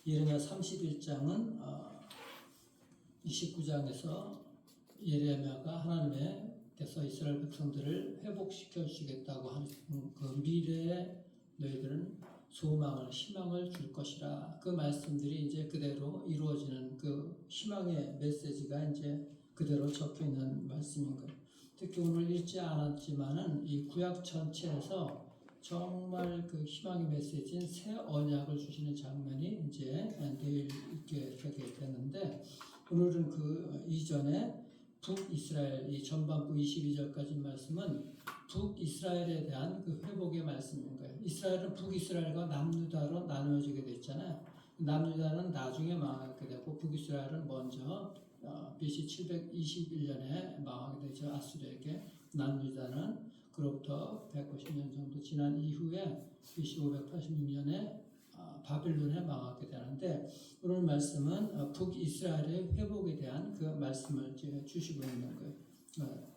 예레미야 31장은 29장에서 예레미야가 하나님께서 이스라엘 백성들을 회복시켜 주시겠다고 하는 그 미래에 너희들은 소망을, 희망을 줄 것이라. 그 말씀들이 이제 그대로 이루어지는 그 희망의 메시지가 이제 그대로 적혀 있는 말씀인 거예요. 특히 오늘 읽지 않았지만은 이 구약 전체에서 정말 그 희망의 메시지인 새 언약을 주시는 장면이 이제 내일 있게 되게 되는데, 오늘은 그 이전에 북이스라엘, 이 전반부 22절까지 말씀은 북이스라엘에 대한 그 회복의 말씀인 거예요. 이스라엘은 북이스라엘과 남유다로 나누어지게 됐잖아요. 남유다는 나중에 망하게 되고 북이스라엘은 먼저 BC 721년에 망하게 되죠. 아수르에게. 남유다는 그로부터 150년 정도 지난 이후에 BC 586년에 바빌론에 망하게 되는데, 오늘 말씀은 북이스라엘의 회복에 대한 그 말씀을 주시고 있는 거예요.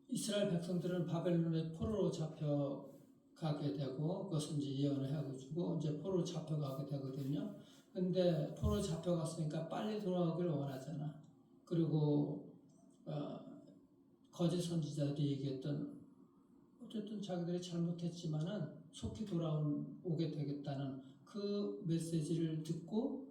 이스라엘 백성들은 바벨론의 포로로 잡혀가게 되고, 그것은 이제 예언을 해가지고 이제 포로로 잡혀가게 되거든요. 근데 포로 잡혀갔으니까 빨리 돌아오기를 원하잖아. 그리고 거짓 선지자들이 얘기했던, 어쨌든 자기들이 잘못했지만은 속히 돌아오게 되겠다는 그 메시지를 듣고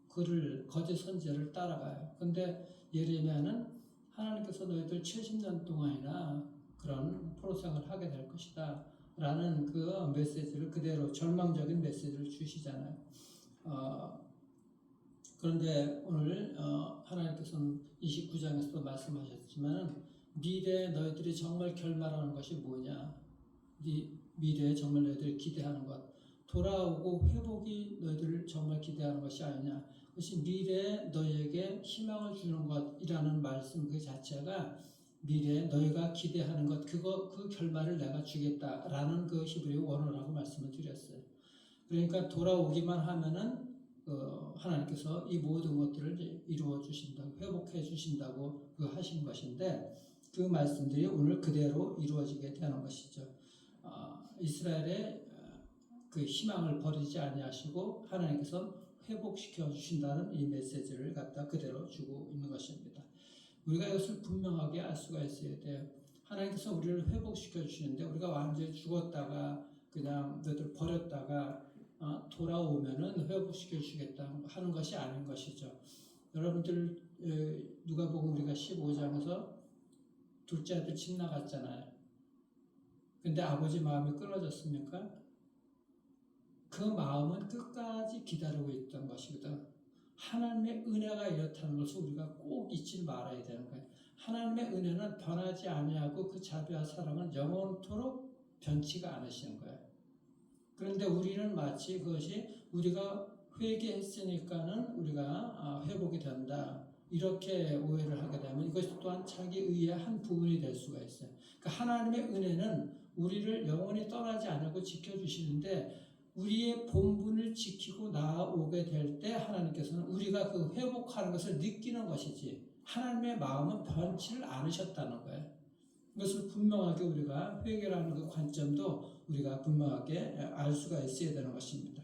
그를, 거짓 선지자를 따라가요. 근데 예레미야는 하나님께서 너희들 70년 동안이나 그런 포로 생활을 하게 될 것이다 라는 그 메시지를 그대로, 절망적인 메시지를 주시잖아요. 그런데 오늘 하나님께서는 29장에서도 말씀하셨지만 미래에 너희들이 정말 결말하는 것이 뭐냐, 미래에 정말 너희들이 기대하는 것, 돌아오고 회복이 너희들을 정말 기대하는 것이 아니냐, 그것이 미래에 너희에게 희망을 주는 것이라는 말씀 그 자체가 미래에 너희가 기대하는 것, 그 결말을 내가 주겠다라는 그 히브리 원어라고 말씀을 드렸어요. 그러니까 돌아오기만 하면은 하나님께서 이 모든 것들을 이루어 주신다고, 회복해 주신다고 하신 것인데, 그 말씀들이 오늘 그대로 이루어지게 되는 것이죠. 이스라엘의 그 희망을 버리지 아니하시고 하나님께서 회복시켜 주신다는 이 메시지를 갖다 그대로 주고 있는 것입니다. 우리가 이것을 분명하게 알 수가 있어야 돼요. 하나님께서 우리를 회복시켜 주시는데, 우리가 완전히 죽었다가 그냥 너희들 버렸다가 돌아오면은 회복시켜 주시겠다 하는 것이 아닌 것이죠. 여러분들 누가복음 우리가 15장에서 둘째 아들 집 나갔잖아요. 근데 아버지 마음이 끊어졌습니까? 그 마음은 끝까지 기다리고 있던 것이거든. 하나님의 은혜가 이렇다는 것을 우리가 꼭 잊지 말아야 되는 거예요. 하나님의 은혜는 변하지 아니하고 그 자비와 사랑은 영원토록 변치가 않으시는 거예요. 그런데 우리는 마치 그것이 우리가 회개했으니까는 우리가 회복이 된다, 이렇게 오해를 하게 되면 이것이 또한 자기 의의 한 부분이 될 수가 있어요. 그러니까 하나님의 은혜는 우리를 영원히 떠나지 않고 지켜주시는데, 우리의 본분을 지키고 나아오게 될 때 하나님께서는 우리가 그 회복하는 것을 느끼는 것이지, 하나님의 마음은 변치를 않으셨다는 거예요. 이것을 분명하게 우리가 회개라는 그 관점도 우리가 분명하게 알 수가 있어야 되는 것입니다.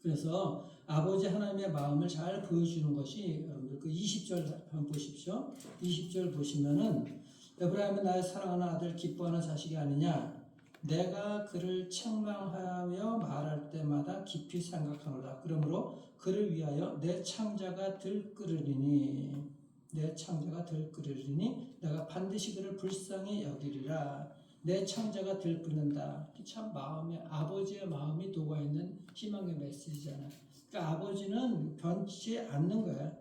그래서 아버지 하나님의 마음을 잘 보여주는 것이, 여러분들 그 20절 한번 보십시오. 20절 보시면은, 에브라임은 나의 사랑하는 아들, 기뻐하는 자식이 아니냐, 내가 그를 책망하며 말할 때마다 깊이 생각하노라. 그러므로 그를 위하여 내 창자가 들끓으리니 내가 반드시 그를 불쌍히 여기리라. 내 창자가 들끓는다. 참 마음에, 아버지의 마음이 녹아있는 희망의 메시지잖아요. 그러니까 아버지는 변치 않는 거예요.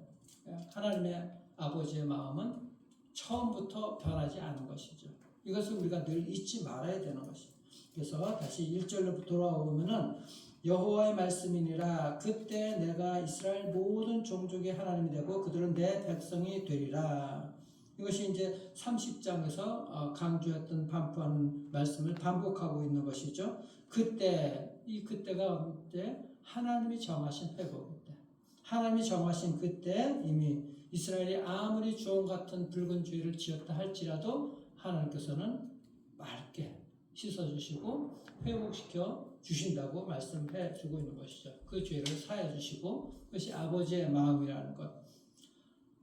하나님의 아버지의 마음은 처음부터 변하지 않은 것이죠. 이것을 우리가 늘 잊지 말아야 되는 것이죠. 그래서 다시 1절로 돌아오면은, 여호와의 말씀이니라. 그때 내가 이스라엘 모든 종족의 하나님이 되고 그들은 내 백성이 되리라. 이것이 이제 30장에서 강조했던 반복하는 말씀을 반복하고 있는 것이죠. 그때, 이 그때가 언제? 하나님이 정하신 회복일 때. 하나님이 정하신 그때 이미 이스라엘이 아무리 주홍 같은 붉은 죄를 지었다 할지라도 하나님께서는 맑게 씻어주시고 회복시켜 주신다고 말씀해 주고 있는 것이죠. 그 죄를 사해 주시고 그것이 아버지의 마음이라는 것.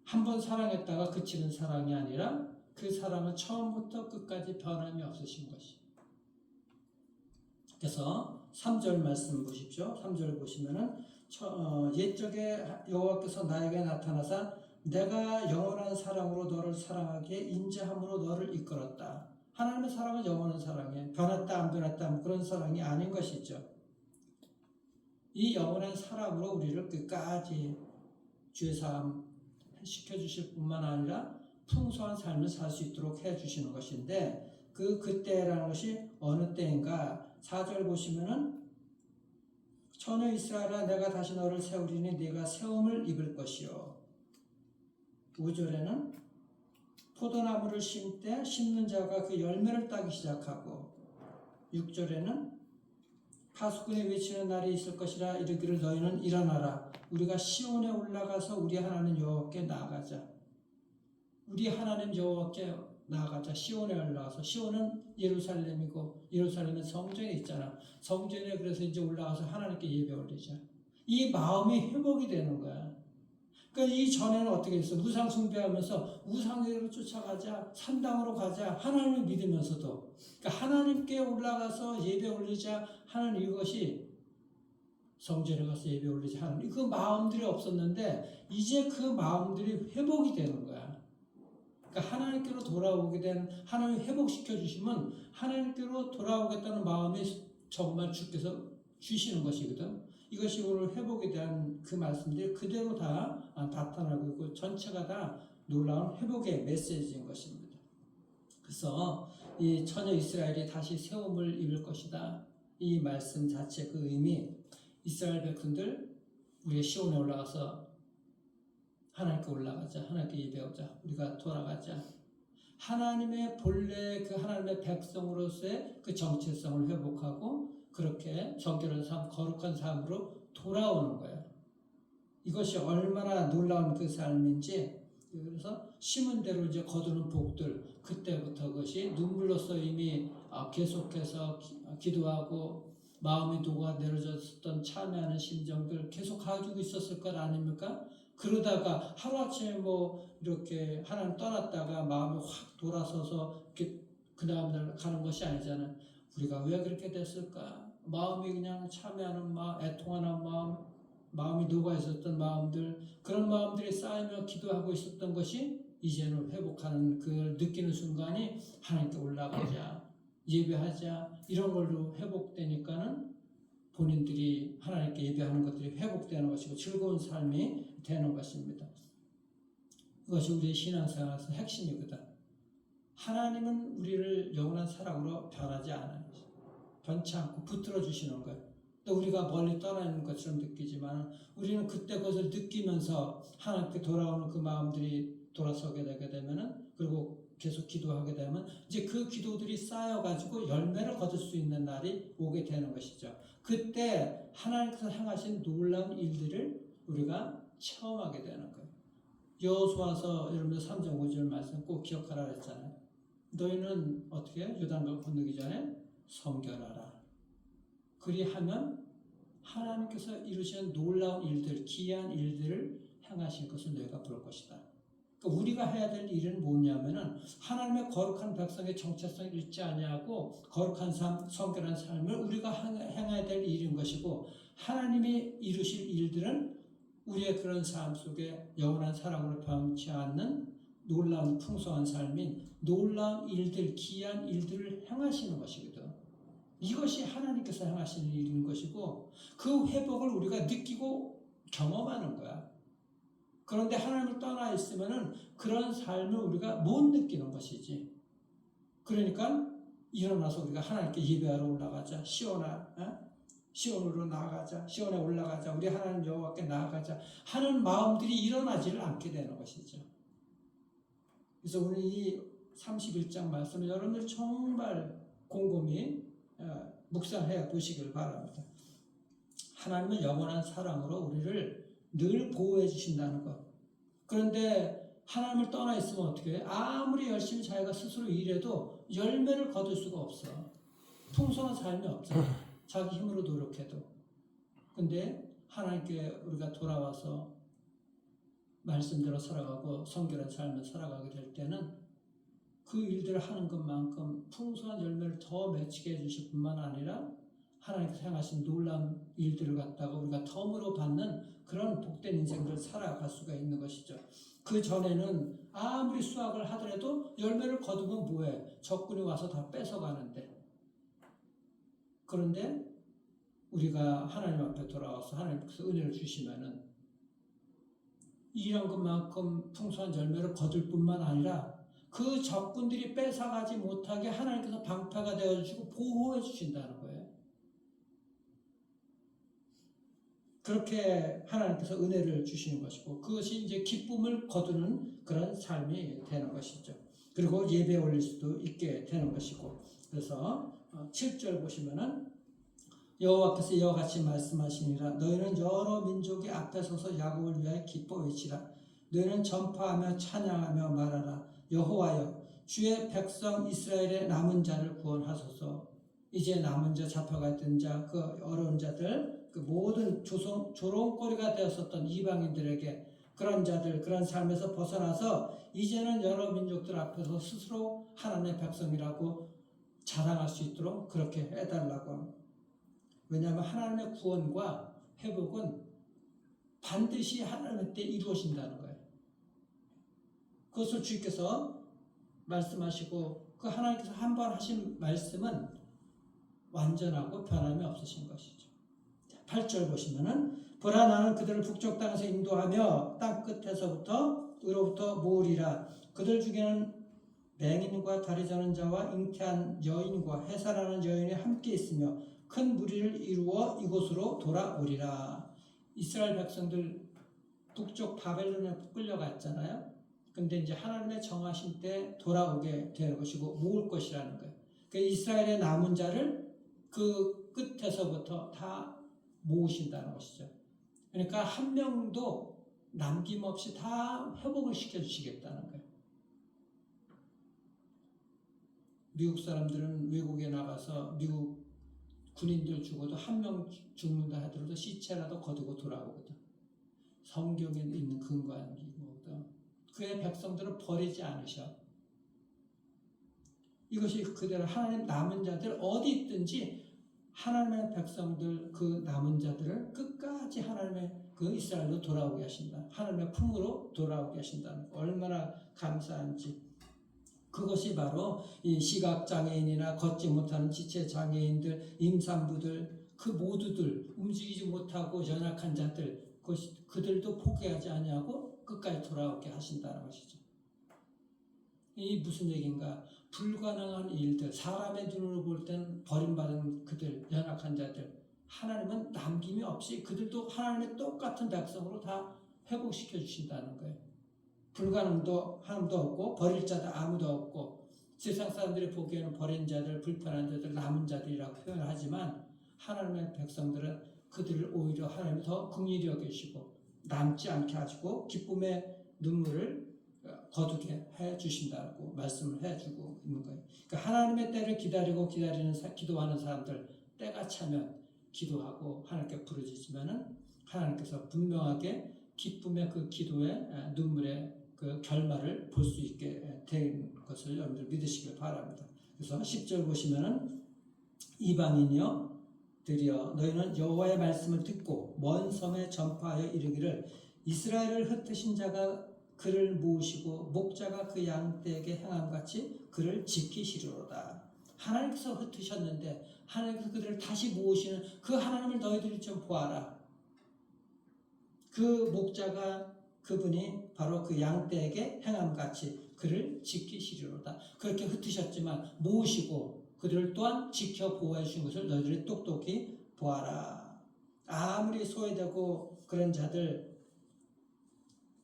한 번 사랑했다가 그치는 사랑이 아니라 그 사랑은 처음부터 끝까지 변함이 없으신 것이. 그래서 3절 말씀 보십시오. 3절 보시면은 옛적에 여호와께서 나에게 나타나사 내가 영원한 사랑으로 너를 사랑하기에 인자함으로 너를 이끌었다. 하나님의 사랑은 영원한 사랑이에요. 변했다 안 변했다 그런 사랑이 아닌 것이죠. 이 영원한 사랑으로 우리를 끝까지 죄사함 시켜주실 뿐만 아니라 풍성한 삶을 살 수 있도록 해주시는 것인데 그때라는 것이 어느 때인가 4절 보시면은 처녀 이스라엘아 내가 다시 너를 세우리니 네가 세움을 입을 것이요. 5절에는 포도나무를 심때 심는 자가 그 열매를 따기 시작하고 6절에는 파수꾼이 외치는 날이 있을 것이라 이르기를 너희는 일어나라 우리가 시온에 올라가서 우리 하나님 여호와께 나아가자. 우리 하나님 여호와께 나아가자. 시온에 올라가서 시온은 예루살렘이고 예루살렘은 성전에 있잖아. 성전에 그래서 이제 올라가서 하나님께 예배 올리자. 이 마음이 회복이 되는 거야. 그러니까 이 전에는 어떻게 했어? 우상 숭배하면서 우상으로 쫓아가자, 산당으로 가자, 하나님을 믿으면서도 그러니까 하나님께 올라가서 예배 올리자 하는 이것이 성전에 가서 예배 올리자 하는 그 마음들이 없었는데 이제 그 마음들이 회복이 되는 거야. 그러니까 하나님께로 돌아오게 된 하나님이 회복시켜 주시면 하나님께로 돌아오겠다는 마음이 정말 주께서 주시는 것이거든. 이것이 오늘 회복에 대한 그 말씀들이 그대로 다 나타나고 있고 전체가 다 놀라운 회복의 메시지인 것입니다. 그래서 이 처녀 이스라엘이 다시 세움을 입을 것이다. 이 말씀 자체 그 의미 이스라엘 백성들 우리의 시온에 올라가서 하나님께 올라가자. 하나님께 예배하자. 우리가 돌아가자. 하나님의 본래 그 하나님의 백성으로서의 그 정체성을 회복하고 그렇게 정결한 삶, 거룩한 삶으로 돌아오는 거예요. 이것이 얼마나 놀라운 그 삶인지 그래서 심은 대로 이제 거두는 복들 그때부터 그것이 눈물로써 이미 계속해서 기도하고 마음이 녹아내려졌던 참여하는 심정들 계속 가지고 있었을 것 아닙니까? 그러다가 하루아침에 이렇게 하나님 떠났다가 마음이 확 돌아서서 그 다음날 가는 것이 아니잖아요. 우리가 왜 그렇게 됐을까? 마음이 그냥 참여하는 마음, 애통하는 마음, 마음이 녹아 있었던 마음들, 그런 마음들이 쌓이며 기도하고 있었던 것이 이제는 회복하는 그걸 느끼는 순간이 하나님께 올라가자, 예배하자 이런 걸로 회복되니까는 본인들이 하나님께 예배하는 것들이 회복되는 것이고 즐거운 삶이 되는 것입니다. 이것이 우리의 신앙생활에서 핵심이거든. 하나님은 우리를 영원한 사랑으로 변하지 않아요. 변치 않고 붙들어 주시는 거예요. 또 우리가 멀리 떠나 있는 것처럼 느끼지만 우리는 그때 그것을 느끼면서 하나님께 돌아오는 그 마음들이 돌아서게 되게 되면은 그리고 계속 기도하게 되면 이제 그 기도들이 쌓여가지고 열매를 거둘 수 있는 날이 오게 되는 것이죠. 그때 하나님께서 행하신 놀라운 일들을 우리가 체험하게 되는 거예요. 여호수아서 여러분들 3장 5절 말씀 꼭 기억하라 그랬잖아요. 너희는 어떻게 해요? 요단강 건너기 전에 성결하라. 그리하면 하나님께서 이루시는 놀라운 일들, 기이한 일들을 행하실 것을 너희가 볼 것이다. 그러니까 우리가 해야 될 일은 뭐냐면은 하나님의 거룩한 백성의 정체성을 잃지 아니하고 거룩한 삶, 성결한 삶을 우리가 행해야 될 일인 것이고 하나님이 이루실 일들은 우리의 그런 삶 속에 영원한 사랑으로 변치 않는 놀라운 풍성한 삶인 놀라운 일들, 기이한 일들을 행하시는 것이거든. 이것이 하나님께서 행하시는 일인 것이고 그 회복을 우리가 느끼고 경험하는 거야. 그런데 하나님을 떠나 있으면은 그런 삶을 우리가 못 느끼는 것이지. 그러니까 일어나서 우리가 하나님께 예배하러 올라가자. 시온으로 나아가자. 시온에 올라가자. 우리 하나님 여호와께 나아가자 하는 마음들이 일어나지를 않게 되는 것이죠. 그래서 오늘 이 31장 말씀을 여러분들 정말 곰곰이 묵상해 보시길 바랍니다. 하나님은 영원한 사랑으로 우리를 늘 보호해 주신다는 것. 그런데 하나님을 떠나 있으면 어떻게 해? 아무리 열심히 자기가 스스로 일해도 열매를 거둘 수가 없어. 풍성한 삶이 없잖아. 자기 힘으로 노력해도. 근데 하나님께 우리가 돌아와서 말씀대로 살아가고 성결한 삶을 살아가게 될 때는 그 일들을 하는 것만큼 풍성한 열매를 더 맺히게 해주실 뿐만 아니라 하나님께서 행하신 놀라운 일들을 갖다가 우리가 덤으로 받는 그런 복된 인생들을 살아갈 수가 있는 것이죠. 그 전에는 아무리 수확을 하더라도 열매를 거두면 뭐해? 적군이 와서 다 뺏어가는데. 그런데 우리가 하나님 앞에 돌아와서 하나님께서 은혜를 주시면은 일한 것만큼 풍성한 열매를 거둘 뿐만 아니라 그 적군들이 뺏어가지 못하게 하나님께서 방패가 되어주시고 보호해 주신다는 거예요. 그렇게 하나님께서 은혜를 주시는 것이고 그것이 이제 기쁨을 거두는 그런 삶이 되는 것이죠. 그리고 예배 올릴 수도 있게 되는 것이고 그래서 7절 보시면은 여호와께서 이와 같이 말씀하시니라 너희는 여러 민족의 앞에 서서 야곱을 위하여 기뻐 외치라 너희는 전파하며 찬양하며 말하라 여호와여 주의 백성 이스라엘의 남은 자를 구원하소서. 이제 남은 자 잡혀가 있던 자 그 어려운 자들 그 모든 조롱거리가 되었었던 이방인들에게 그런 자들 그런 삶에서 벗어나서 이제는 여러 민족들 앞에서 스스로 하나님의 백성이라고 자랑할 수 있도록 그렇게 해달라고 합니다. 왜냐하면 하나님의 구원과 회복은 반드시 하나님의 때 이루어진다는 거예요. 그것을 주께서 말씀하시고 그 하나님께서 한 번 하신 말씀은 완전하고 변함이 없으신 것이죠. 8절 보시면은 보라 나는 그들을 북쪽 땅에서 인도하며 땅 끝에서부터 으로부터 모으리라 그들 중에는 맹인과 다리 저는 자와 잉태한 여인과 해산하는 여인이 함께 있으며 큰 무리를 이루어 이곳으로 돌아오리라. 이스라엘 백성들 북쪽 바벨론에 끌려갔잖아요. 근데 이제 하나님의 정하신 때 돌아오게 되는 것이고 모을 것이라는 거예요. 그러니까 이스라엘의 남은 자를 그 끝에서부터 다 모으신다는 것이죠. 그러니까 한 명도 남김없이 다 회복을 시켜주시겠다는 거예요. 미국 사람들은 외국에 나가서 미국 군인들 죽어도 한 명 죽는다 하더라도 시체라도 거두고 돌아오거든. 성경에 있는 근거이거든. 그의 백성들을 버리지 않으셔. 이것이 그대로 하나님 남은 자들 어디 있든지 하나님의 백성들 그 남은 자들을 끝까지 하나님의 그 이스라엘로 돌아오게 하신다. 하나님의 품으로 돌아오게 하신다. 얼마나 감사한지. 그것이 바로 이 시각장애인이나 걷지 못하는 지체장애인들, 임산부들, 그 모두들 움직이지 못하고 연약한 자들 그들도 포기하지 아니하고 끝까지 돌아오게 하신다는 것이죠. 이 무슨 얘기인가? 불가능한 일들, 사람의 눈으로 볼 때는 버림받은 그들, 연약한 자들 하나님은 남김이 없이 그들도 하나님의 똑같은 백성으로 다 회복시켜 주신다는 거예요. 불가능도 하나도 없고 버릴 자도 아무도 없고 세상 사람들이 보기에는 버린 자들, 불편한 자들, 남은 자들이라고 표현을 하지만 하나님의 백성들은 그들을 오히려 하나님이 더 긍휼히 여기시고 남지 않게 하시고 기쁨의 눈물을 거두게 해주신다고 말씀을 해주고 있는 거예요. 그러니까 하나님의 때를 기도하는 사람들 때가 차면 기도하고 하나님께 부르짖으면은 하나님께서 분명하게 기쁨의 그 기도의 눈물의 그 결말을 볼 수 있게 된 것을 여러분들 믿으시길 바랍니다. 그래서 10절 보시면은 이방인이여 들이여 너희는 여호와의 말씀을 듣고 먼 섬에 전파하여 이르기를 이스라엘을 흩으신 자가 그를 모으시고 목자가 그 양떼에게 행함같이 그를 지키시리로다. 하나님께서 흩으셨는데 하나님께서 그들을 다시 모으시는 그 하나님을 너희들이 좀 보아라. 그 목자가 그분이 바로 그 양떼에게 행함같이 그를 지키시리로다. 그렇게 흩으셨지만 모으시고 그들을 또한 지켜 보호해 주신 것을 너희들이 똑똑히 보아라. 아무리 소외되고 그런 자들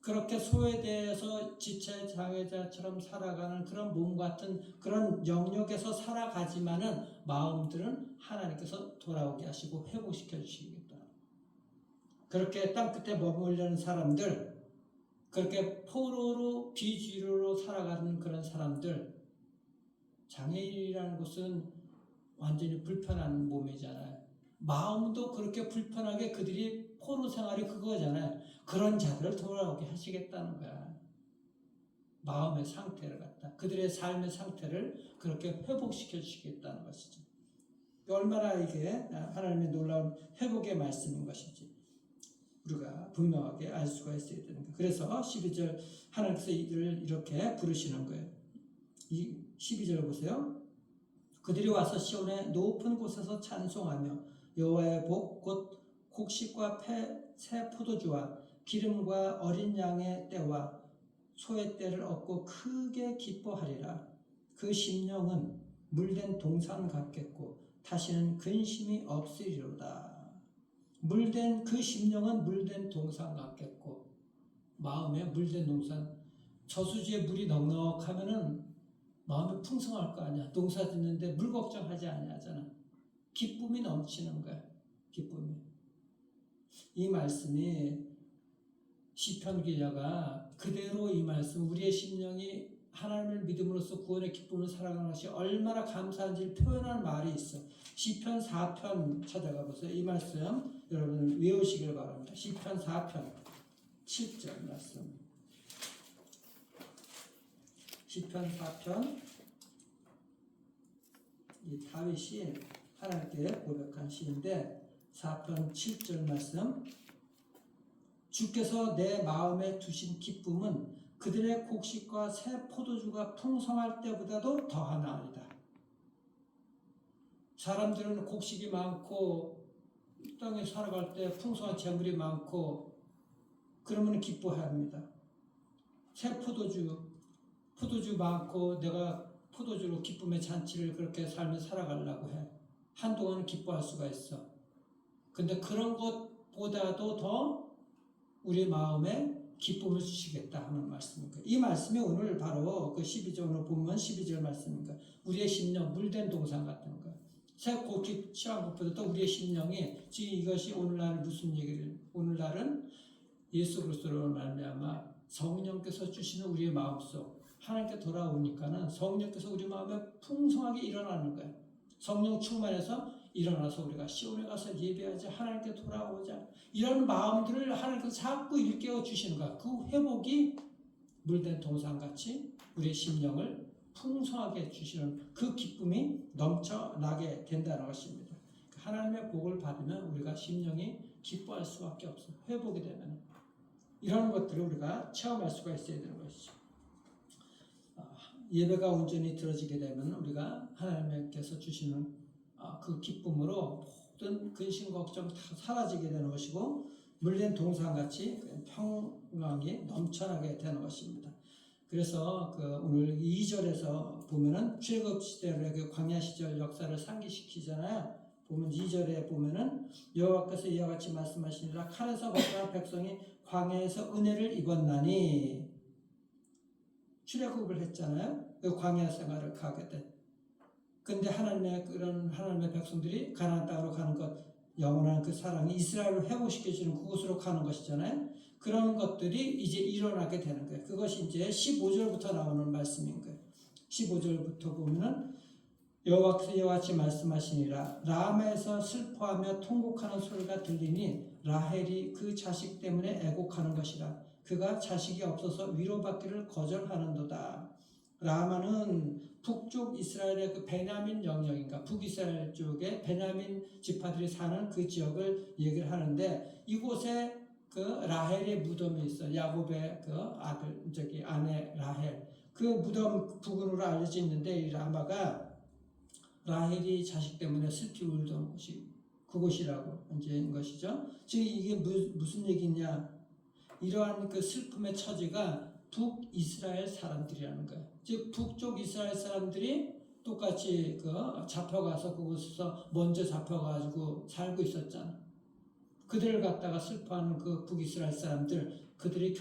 그렇게 소외되어서 지체 장애자처럼 살아가는 그런 몸 같은 그런 영역에서 살아가지만은 마음들은 하나님께서 돌아오게 하시고 회복시켜 주시겠다. 그렇게 땅끝에 머물려는 사람들 그렇게 포로로 비주류로 살아가는 그런 사람들 장애인이라는 것은 완전히 불편한 몸이잖아요. 마음도 그렇게 불편하게 그들이 포로 생활이 그거잖아요. 그런 자들을 돌아오게 하시겠다는 거야. 마음의 상태를 갖다 그들의 삶의 상태를 그렇게 회복시켜 주시겠다는 것이죠. 얼마나 이게 하나님의 놀라운 회복의 말씀인 것인지 우리가 분명하게 알 수가 있어야 되는 거예요. 그래서 12절 하나님께서 이들을 이렇게 부르시는 거예요. 이 12절 보세요. 그들이 와서 시온의 높은 곳에서 찬송하며 여호와의 복 곧 곡식과 새 포도주와 기름과 어린 양의 때와 소의 때를 얻고 크게 기뻐하리라. 그 심령은 물된 동산 같겠고 다시는 근심이 없으리로다. 그 심령은 물된 동산 같겠고 마음에 물된 동산 저수지에 물이 넉넉하면은 마음이 풍성할 거 아니야. 농사 짓는데 물 걱정하지 아니하잖아. 기쁨이 넘치는 거야. 기쁨이. 이 말씀이 시편 기자가 그대로 이 말씀 우리의 심령이 하나님을 믿음으로써 구원의 기쁨을 살아가는 것이 얼마나 감사한지를 표현하는 말이 있어. 시편 4편 찾아가 보세요. 이 말씀 여러분 외우시길 바랍니다. 시편 4편 7절 말씀. 시편 4편 이 다윗이 하나님께 고백한 시인데 4편 7절 말씀. 주께서 내 마음에 두신 기쁨은 그들의 곡식과 새 포도주가 풍성할 때보다도 더하나이다. 사람들은 곡식이 많고 땅에 살아갈 때 풍성한 재물이 많고 그러면 기뻐합니다. 새 포도주 많고 내가 포도주로 기쁨의 잔치를 그렇게 삶에 살아가려고 해. 한동안은 기뻐할 수가 있어. 근데 그런 것보다도 더 우리 마음에 기쁨을 주시겠다 하는 말씀입니다. 이 말씀이 오늘 바로 그 12절 오늘 보면 12절 말씀입니다. 우리의 심령 물된 동산 같은 거. 새 곡식 취한 것보다 우리의 심령이 지금 이것이 오늘날 무슨 얘기를 오늘날은 예수 그리스도로 말미암아 성령께서 주시는 우리의 마음속 하나님께 돌아오니까는 성령께서 우리 마음에 풍성하게 일어나는 거예요. 성령 충만해서 일어나서 우리가 시온에 가서 예배하자 하나님께 돌아오자 이런 마음들을 하나님께서 자꾸 일깨워 주시는 거야. 그 회복이 물된 동산같이 우리의 심령을 풍성하게 주시는 그 기쁨이 넘쳐나게 된다는 것입니다. 하나님의 복을 받으면 우리가 심령이 기뻐할 수밖에 없어요. 회복이 되면 이런 것들을 우리가 체험할 수가 있어야 되는 것이죠. 예배가 온전히 들어지게 되면 우리가 하나님께서 주시는 그 기쁨으로 모든 근심 걱정 다 사라지게 되는 것이고 물된 동산같이 평강이 넘쳐나게 되는 것입니다. 그래서 오늘 2절에서 보면은 출애굽시대의 그 광야 시절 역사를 상기시키잖아요. 보면 2절에 보면은 여호와께서 이와 같이 말씀하시니라 칼에서 벗어난 백성이 광야에서 은혜를 입었나니 출애굽을 했잖아요. 그 광야 생활을 가게 돼. 근데 하나님의 백성들이 가나안 땅으로 가는 것, 영원한 그 사랑이 이스라엘을 회복시켜주는 그곳으로 가는 것이잖아요. 그런 것들이 이제 일어나게 되는 거예요. 그것이 이제 15절부터 나오는 말씀인 거예요. 15절부터 보면은 여호와께서 이와 같이 말씀하시니라 라마에서 슬퍼하며 통곡하는 소리가 들리니 라헬이 그 자식 때문에 애곡하는 것이라. 그가 자식이 없어서 위로받기를 거절하는도다. 라마는 북쪽 이스라엘의 그 베냐민 영역인가 북이스라엘 쪽에 베냐민 지파들이 사는 그 지역을 얘기를 하는데 이곳에 그 라헬의 무덤이 있어. 야곱의 그 아내 라헬 그 무덤 부근으로 알려져 있는데 이 라마가 라헬이 자식 때문에 슬피 울던 곳이 그곳이라고 이제인 것이죠. 지금 이게 무슨 얘기냐? 이러한 그 슬픔의 처지가 북이스라엘 사람들이라는 거예요. 즉 북쪽 이스라엘 사람들이 똑같이 잡혀가서 그곳에서 먼저 잡혀가지고 살고 있었잖아. 그들을 갖다가 슬퍼하는 그 북이스라엘 사람들, 그들이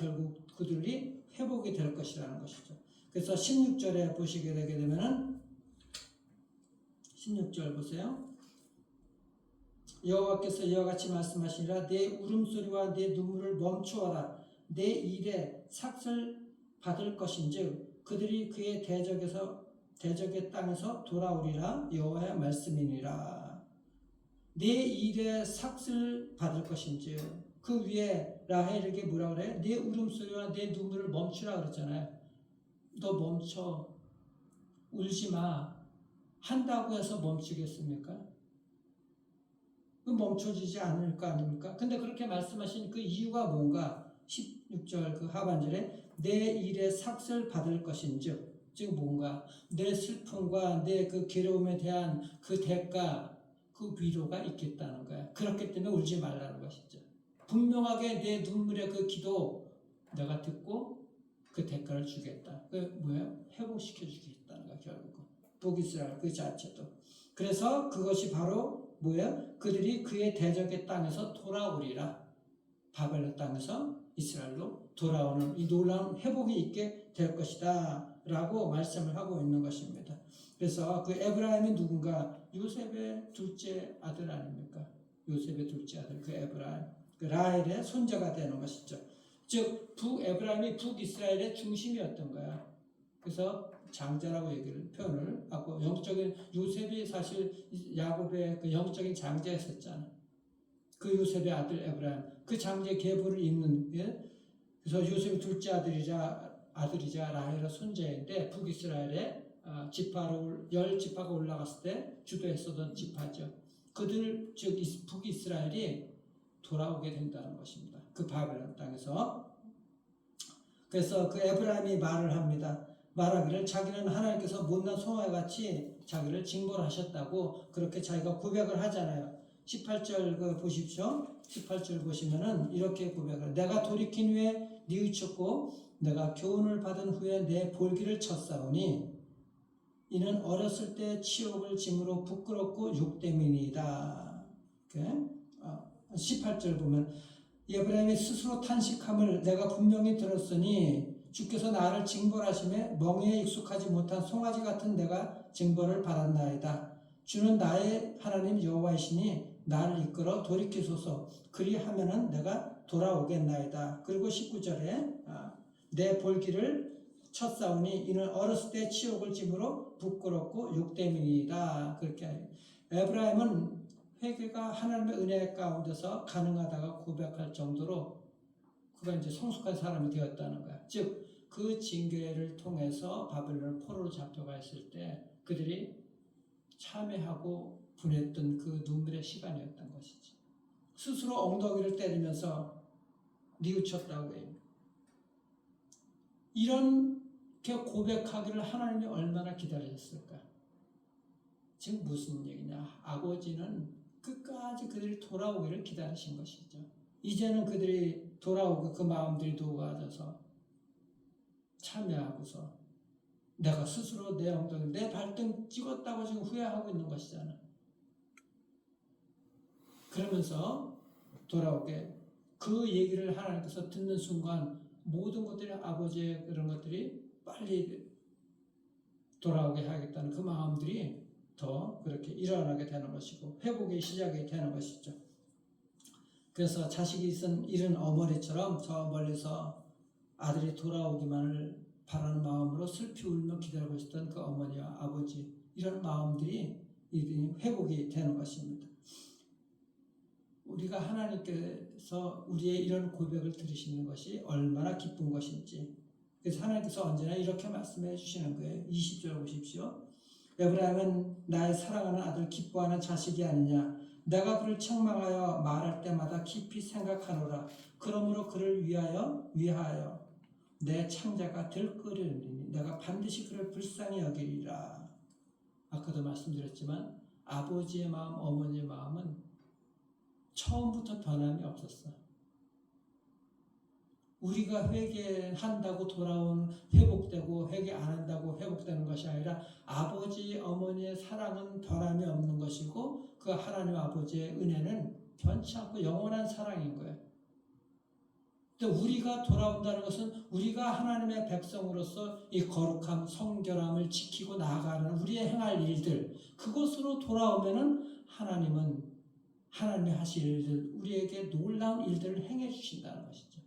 회복이 될 것이라는 것이죠. 그래서 16절에 보시게 되게 되면은 16절 보세요. 여호와께서 이와 같이 말씀하시니라 내 울음소리와 내 눈물을 멈추어라. 내 일에 삭슬 받을 것인즉 그들이 그의 대적의 땅에서 돌아오리라. 여호와의 말씀이니라. 내 일의 삭슬 받을 것인지. 그 위에 라헬에게 뭐라 그래? 내 울음소리와 내 눈물을 멈추라 그랬잖아요. 너 멈춰. 울지 마. 한다고 해서 멈추겠습니까? 그 멈춰지지 않을 거 아닙니까? 근데 그렇게 말씀하신 그 이유가 뭔가? 16절 그 하반절에 내 일의 삭슬 받을 것인즉, 즉 뭔가 내 슬픔과 내 그 괴로움에 대한 그 대가, 그 위로가 있겠다는 거야. 그렇기 때문에 울지 말라는 것이죠. 분명하게 내 눈물의 그 기도 내가 듣고 그 대가를 주겠다. 그 뭐예요? 회복시켜 주겠다는 거야, 결국은. 북이스라엘 그 자체도. 그래서 그것이 바로 뭐예요? 그들이 그의 대적의 땅에서 돌아오리라. 바벨론 땅에서 이스라엘로 돌아오는 이 놀라운 회복이 있게 될 것이다 라고 말씀을 하고 있는 것입니다. 그래서 그 에브라임이 누군가? 요셉의 둘째 아들 아닙니까? 요셉의 둘째 아들 그 에브라임, 그 라헬의 손자가 되는 것이죠. 즉 북에브라임이 북이스라엘의 중심이었던 거야. 그래서 장자라고 얘기를 표현을 하고, 영적인 요셉이 사실 야곱의 그 영적인 장자였었잖아. 그 요셉의 아들 에브라임, 그 장자의 계보를 잇는, 예? 그래서 요셉의 둘째 아들이자 라헬의 손자인데 북이스라엘의 지파로 10지파가 올라갔을 때 주도했었던 지파죠. 그들 즉 북이스라엘이 돌아오게 된다는 것입니다. 그 바벨론 땅에서. 그래서 그 에브라임이 말을 합니다. 말하기를 자기는 하나님께서 못난 소와 같이 자기를 징벌하셨다고 그렇게 자기가 고백을 하잖아요. 18절 그 보십시오. 18절 보시면은 이렇게 고백을, 내가 돌이킨 후에 뉘우쳤고 내가 교훈을 받은 후에 내 볼기를 쳤사오니 이는 어렸을 때 치욕을 짐으로 부끄럽고 욕됨이니이다. 18절 보면 에브라임이 스스로 탄식함을 내가 분명히 들었으니 주께서 나를 징벌하심에 멍에에 익숙하지 못한 송아지 같은 내가 징벌을 받았나이다. 주는 나의 하나님 여호와이시니 나를 이끌어 돌이키소서. 그리하면은 내가 돌아오겠나이다. 그리고 19절에 내 볼기를 쳤사오니 이는 어렸을 때 치욕을 짐으로 부끄럽고 욕됨이니이다. 그렇게 에브라임은 회개가 하나님의 은혜 가운데서 가능하다가 고백할 정도로 그가 이제 성숙한 사람이 되었다는 거야. 즉 그 징계를 통해서 바벨론 포로로 잡혀가 있을 때 그들이 참회하고 분했던 그 눈물의 시간이었던 것이지. 스스로 엉덩이를 때리면서 뉘우쳤다고 해요. 이렇게 고백하기를 하나님이 얼마나 기다리셨을까? 지금 무슨 얘기냐? 아버지는 끝까지 그들이 돌아오기를 기다리신 것이죠. 이제는 그들이 돌아오고 그 마음들이 녹아져서 참여하고서 내가 스스로 내 엉덩이, 내 발등 찍었다고 지금 후회하고 있는 것이잖아. 그러면서 돌아오게 그 얘기를 하나님께서 듣는 순간 모든 것들이 아버지의 그런 것들이 빨리 돌아오게 하겠다는 그 마음들이 더 그렇게 일어나게 되는 것이고 회복의 시작이 되는 것이죠. 그래서 자식이 잃은 어머니처럼 저 멀리서 아들이 돌아오기만을 바라는 마음으로 슬피 울며 기다리고 있었던 그 어머니와 아버지, 이런 마음들이 회복이 되는 것입니다. 우리가 하나님께서 우리의 이런 고백을 들으시는 것이 얼마나 기쁜 것인지, 그래서 하나님께서 언제나 이렇게 말씀해 주시는 거예요. 20절 보십시오. 에브라임은 나의 사랑하는 아들, 기뻐하는 자식이 아니냐. 내가 그를 책망하여 말할 때마다 깊이 생각하노라. 그러므로 그를 위하여 내 창자가 들끓으리니 내가 반드시 그를 불쌍히 여기리라. 아까도 말씀드렸지만 아버지의 마음, 어머니의 마음은 처음부터 변함이 없었어. 우리가 회개한다고 회복되고 회개 안 한다고 회복되는 것이 아니라 아버지, 어머니의 사랑은 변함이 없는 것이고 그 하나님 아버지의 은혜는 변치 않고 영원한 사랑인 거예요. 근데 우리가 돌아온다는 것은 우리가 하나님의 백성으로서 이 거룩함, 성결함을 지키고 나아가는 우리의 행할 일들, 그것으로 돌아오면은 하나님이 하실 일들, 우리에게 놀라운 일들을 행해 주신다는 것이죠.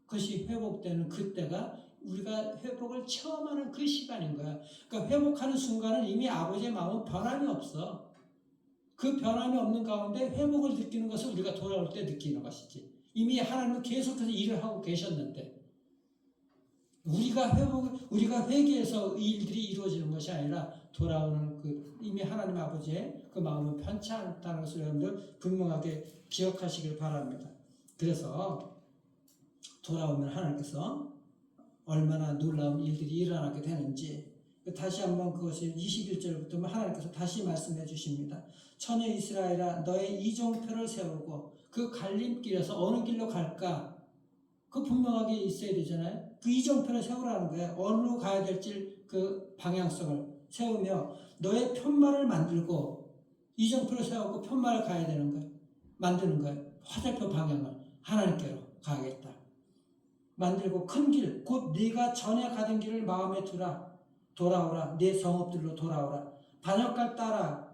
그것이 회복되는 그때가 우리가 회복을 체험하는 그 시간인 거야. 그러니까 회복하는 순간은 이미 아버지의 마음은 변함이 없어. 그 변함이 없는 가운데 회복을 느끼는 것을 우리가 돌아올 때 느끼는 것이지. 이미 하나님은 계속해서 일을 하고 계셨는데 우리가 회개해서 이 일들이 이루어지는 것이 아니라 돌아오는 그 이미 하나님 아버지의 그 마음은 편치 않다는 것을 여러분들 분명하게 기억하시길 바랍니다. 그래서 돌아오면 하나님께서 얼마나 놀라운 일들이 일어나게 되는지 다시 한번 그것이 21절부터 하나님께서 다시 말씀해 주십니다. 처녀 이스라엘아 너의 이정표를 세우고 그 갈림길에서 어느 길로 갈까? 그 분명하게 있어야 되잖아요. 그 이정표를 세우라는 거예요. 어디로 가야 될지 그 방향성을 세우며 너의 편말을 만들고 이정표를 세우고 편말을 가야 되는 거예요. 만드는 거예요. 화살표 방향을 하나님께로 가겠다. 만들고 큰 길, 곧 네가 전에 가던 길을 마음에 두라. 돌아오라. 네 성읍들로 돌아오라. 반역갈 따라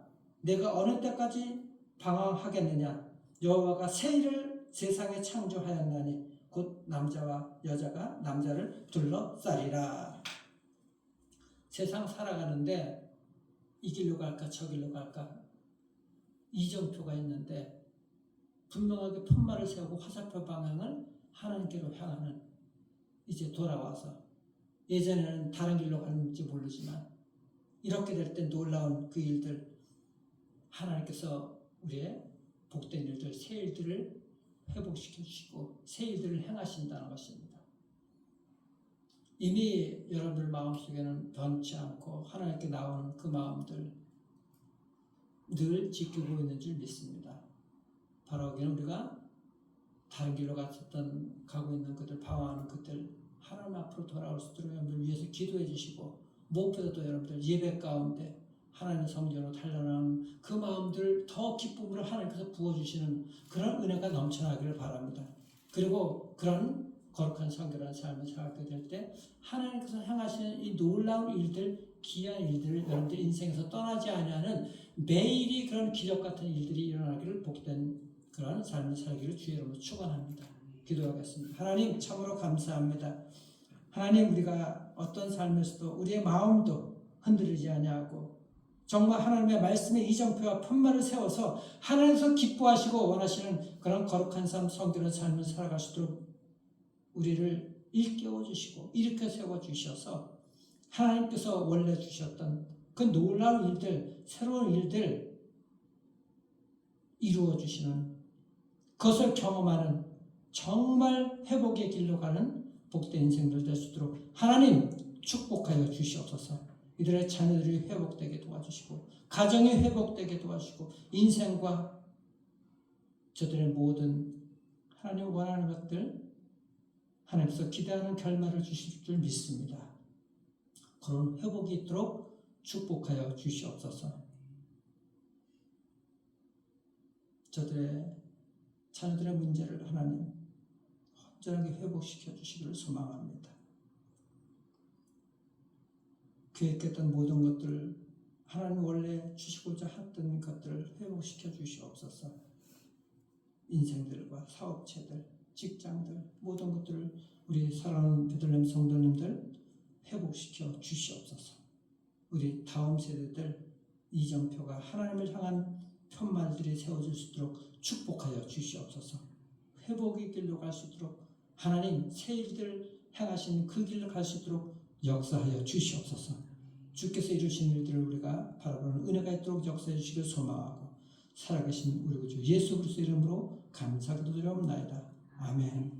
내가 어느 때까지 방황하겠느냐. 여호와가 새 일을 세상에 창조하였나니 곧 남자와 여자가 남자를 둘러싸리라. 세상 살아가는데 이 길로 갈까 저 길로 갈까 이정표가 있는데 분명하게 편말을 세우고 화살표 방향을 하나님께로 향하는 이제 돌아와서 예전에는 다른 길로 갔는지 모르지만 이렇게 될 때 놀라운 그 일들 하나님께서 우리의 복된 일들 새 일들을 회복시켜 주시고 새 일들을 행하신다는 것입니다. 이미 여러분들 마음속에는 변치 않고 하나님께 나오는 그 마음들 늘 지키고 있는 줄 믿습니다. 바로 여기는 우리가 다른 길로 가고 있는 그들 방황하는 그들 하나님 앞으로 돌아올 수 있도록 여러분들 위해서 기도해 주시고 무엇보다도 여러분들 예배 가운데 하나님의 성전으로 달려나는 그 마음들 더 기쁨으로 하나님께서 부어주시는 그런 은혜가 넘쳐나기를 바랍니다. 그리고 그런 거룩한 성결한 삶을 살게 될 때 하나님께서 행하시는 이 놀라운 일들 귀한 일들을 여러분들 인생에서 떠나지 아니하는 매일이 그런 기적 같은 일들이 일어나기를 복된 그런 삶을 살기를 주의 이름으로 축원합니다. 기도하겠습니다. 하나님 참으로 감사합니다. 하나님 우리가 어떤 삶에서도 우리의 마음도 흔들리지 아니하고 정말 하나님의 말씀의 이정표와 편말을 세워서 하나님께서 기뻐하시고 원하시는 그런 거룩한 삶, 성결한 삶을 살아갈 수 있도록 우리를 일깨워 주시고 일으켜 세워 주셔서 하나님께서 원래 주셨던 그 놀라운 일들, 새로운 일들 이루어 주시는 그것을 경험하는 정말 회복의 길로 가는 복된 인생들 될 수 있도록 하나님 축복하여 주시옵소서. 이들의 자녀들이 회복되게 도와주시고 가정이 회복되게 도와주시고 인생과 저들의 모든 하나님 원하는 것들 하나님께서 기대하는 결말을 주실 줄 믿습니다. 그런 회복이 있도록 축복하여 주시옵소서. 저들의 자녀들의 문제를 하나님 온전하게 회복시켜 주시기를 소망합니다. 계획했던 모든 것들을 하나님 원래 주시고자 했던 것들을 회복시켜 주시옵소서. 인생들과 사업체들, 직장들 모든 것들을 우리 사랑하는 베들레헴 성도님들 회복시켜 주시옵소서. 우리 다음 세대들 이정표가 하나님을 향한 편말들이 세워질 수 있도록 축복하여 주시옵소서. 회복의 길로 갈 수 있도록 하나님 새 일들 행하신 그 길로 갈 수 있도록 역사하여 주시옵소서. 주께서 이루신 일들을 우리가 바라보는 은혜가 있도록 역사해 주시길 소망하고 살아계신 우리 구주 예수 그리스도 이름으로 감사드리옵나이다. 아멘.